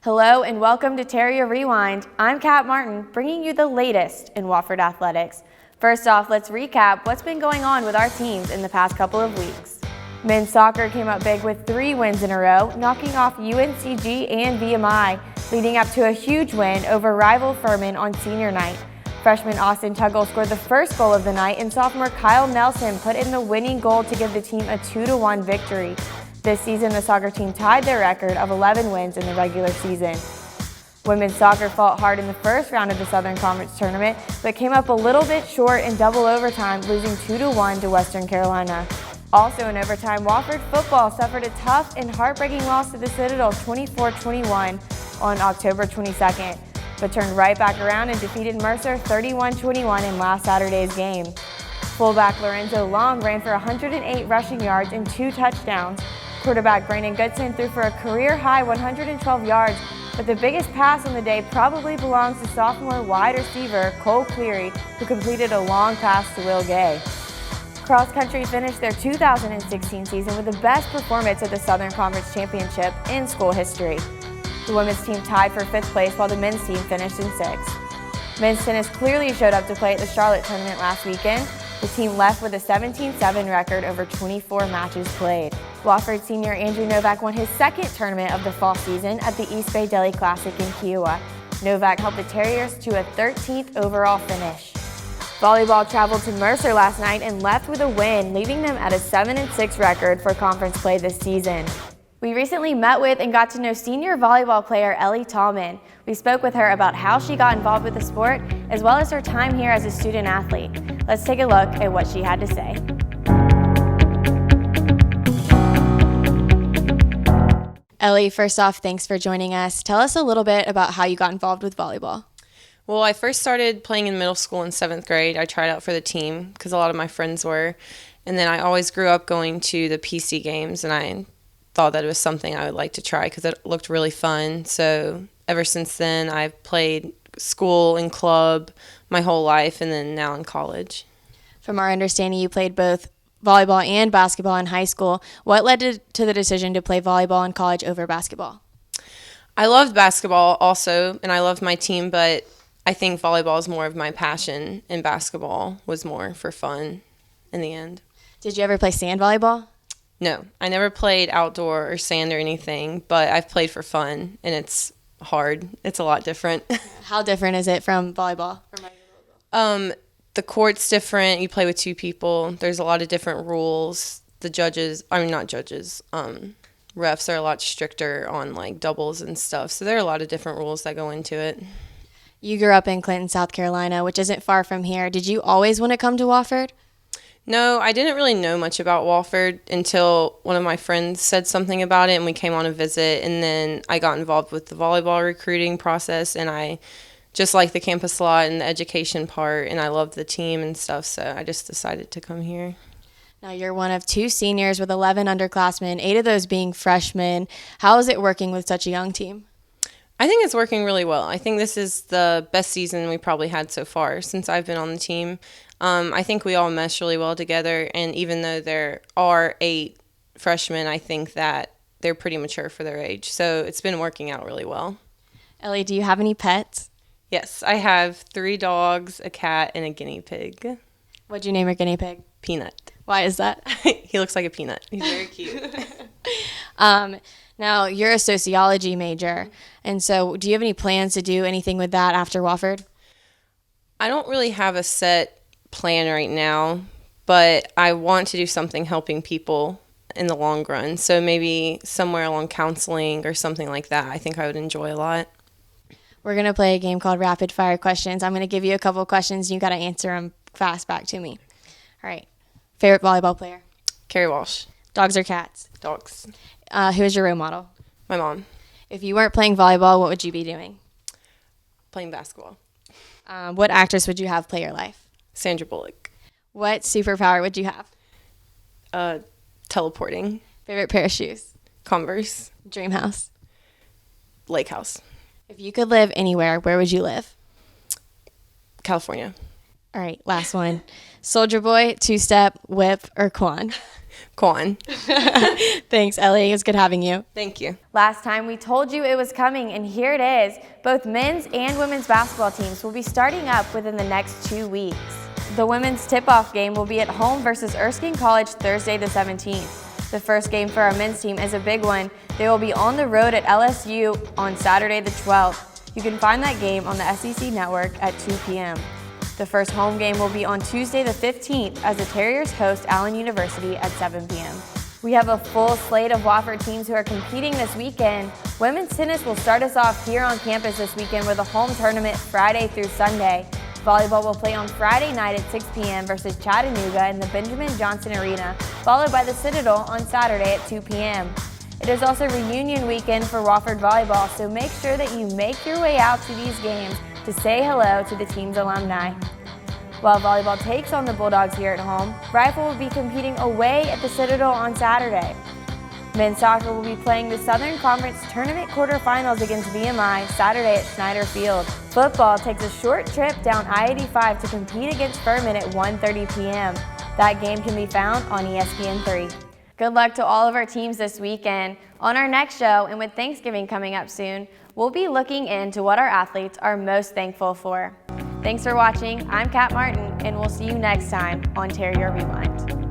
Hello and welcome to Terrier Rewind. I'm Kat Martin, bringing you the latest in Wofford athletics. First off, let's recap what's been going on with our teams in the past couple of weeks. Men's soccer came up big with 3 wins in a row, knocking off UNCG and VMI, leading up to a huge win over rival Furman on senior night. Freshman Austin Tuggle scored the first goal of the night, and sophomore Kyle Nelson put in the winning goal to give the team a 2-1 victory. This season, the soccer team tied their record of 11 wins in the regular season. Women's soccer fought hard in the first round of the Southern Conference tournament, but came up a little bit short in double overtime, losing 2-1 to Western Carolina. Also in overtime, Wofford football suffered a tough and heartbreaking loss to the Citadel 24-21 on October 22nd, but turned right back around and defeated Mercer 31-21 in last Saturday's game. Fullback Lorenzo Long ran for 108 rushing yards and 2 touchdowns. Quarterback Brandon Goodson threw for a career-high 112 yards, but the biggest pass on the day probably belongs to sophomore wide receiver Cole Cleary, who completed a long pass to Will Gay. Cross Country finished their 2016 season with the best performance at the Southern Conference Championship in school history. The women's team tied for 5th place while the men's team finished in 6th. Men's tennis clearly showed up to play at the Charlotte tournament last weekend. The team left with a 17-7 record over 24 matches played. Wofford senior Andrew Novak won his 2nd tournament of the fall season at the East Bay Deli Classic in Kiowa. Novak helped the Terriers to a 13th overall finish. Volleyball traveled to Mercer last night and left with a win, leaving them at a 7-6 record for conference play this season. We recently met with and got to know senior volleyball player Ellie Tallman. We spoke with her about how she got involved with the sport, as well as her time here as a student athlete. Let's take a look at what she had to say. Ellie, first off, thanks for joining us. Tell us a little bit about how you got involved with volleyball. Well, I first started playing in middle school in 7th grade. I tried out for the team because a lot of my friends were. And then I always grew up going to the PC games, and I thought that it was something I would like to try because it looked really fun. So ever since then, I've played school and club my whole life, and then now in college. From our understanding, you played both volleyball and basketball in high school. What led to the decision to play volleyball in college over basketball? I loved basketball also, and I loved my team, but I think volleyball is more of my passion, and basketball was more for fun in the end. Did you ever play sand volleyball? No, I never played outdoor or sand or anything, but I've played for fun, and it's hard. It's a lot different. How different is it from volleyball? The court's different. You play with 2 people. There's a lot of different rules. Refs are a lot stricter on like doubles and stuff. So there are a lot of different rules that go into it. You grew up in Clinton, South Carolina, which isn't far from here. Did you always want to come to Wofford? No, I didn't really know much about Wofford until one of my friends said something about it, and we came on a visit, and then I got involved with the volleyball recruiting process, and I just liked the campus a lot and the education part, and I loved the team and stuff, so I just decided to come here. Now, you're one of 2 seniors with 11 underclassmen, 8 of those being freshmen. How is it working with such a young team? I think it's working really well. I think this is the best season we probably had so far since I've been on the team. I think we all mesh really well together, and even though there are 8 freshmen, I think that they're pretty mature for their age. So it's been working out really well. Ellie, do you have any pets? Yes, I have 3 dogs, a cat, and a guinea pig. What'd you name your guinea pig? Peanut. Why is that? He looks like a peanut. He's very cute. Now, you're a sociology major, and so do you have any plans to do anything with that after Wofford? I don't really have a set plan right now, but I want to do something helping people in the long run. So maybe somewhere along counseling or something like that. I think I would enjoy a lot. We're going to play a game called Rapid Fire Questions. I'm going to give you a couple questions, and you got to answer them fast back to me. All right. Favorite volleyball player? Carrie Walsh. Dogs or cats? Dogs. Who is your role model? My mom. If you weren't playing volleyball, what would you be doing? Playing basketball. What actress would you have play your life? Sandra Bullock. What superpower would you have? Teleporting. Favorite pair of shoes? Converse. Dream house? Lake house. If you could live anywhere, where would you live? California. All right, last one. Soldier Boy, two-step, whip, or Quan? Quan. Thanks, Ellie. It was good having you. Thank you. Last time we told you it was coming, and here it is. Both men's and women's basketball teams will be starting up within the next 2 weeks. The women's tip-off game will be at home versus Erskine College Thursday the 17th. The first game for our men's team is a big one. They will be on the road at LSU on Saturday the 12th. You can find that game on the SEC Network at 2 p.m. The first home game will be on Tuesday the 15th as the Terriers host Allen University at 7 p.m. We have a full slate of Wofford teams who are competing this weekend. Women's tennis will start us off here on campus this weekend with a home tournament Friday through Sunday. Volleyball will play on Friday night at 6 p.m. versus Chattanooga in the Benjamin Johnson Arena, followed by the Citadel on Saturday at 2 p.m. It is also reunion weekend for Wofford Volleyball, so make sure that you make your way out to these games to say hello to the team's alumni. While volleyball takes on the Bulldogs here at home, Rifle will be competing away at the Citadel on Saturday. Men's soccer will be playing the Southern Conference Tournament quarterfinals against VMI Saturday at Snyder Field. Football takes a short trip down I-85 to compete against Furman at 1:30 p.m. That game can be found on ESPN3. Good luck to all of our teams this weekend. On our next show, and with Thanksgiving coming up soon, we'll be looking into what our athletes are most thankful for. Thanks for watching. I'm Kat Martin, and we'll see you next time on Terrier Rewind.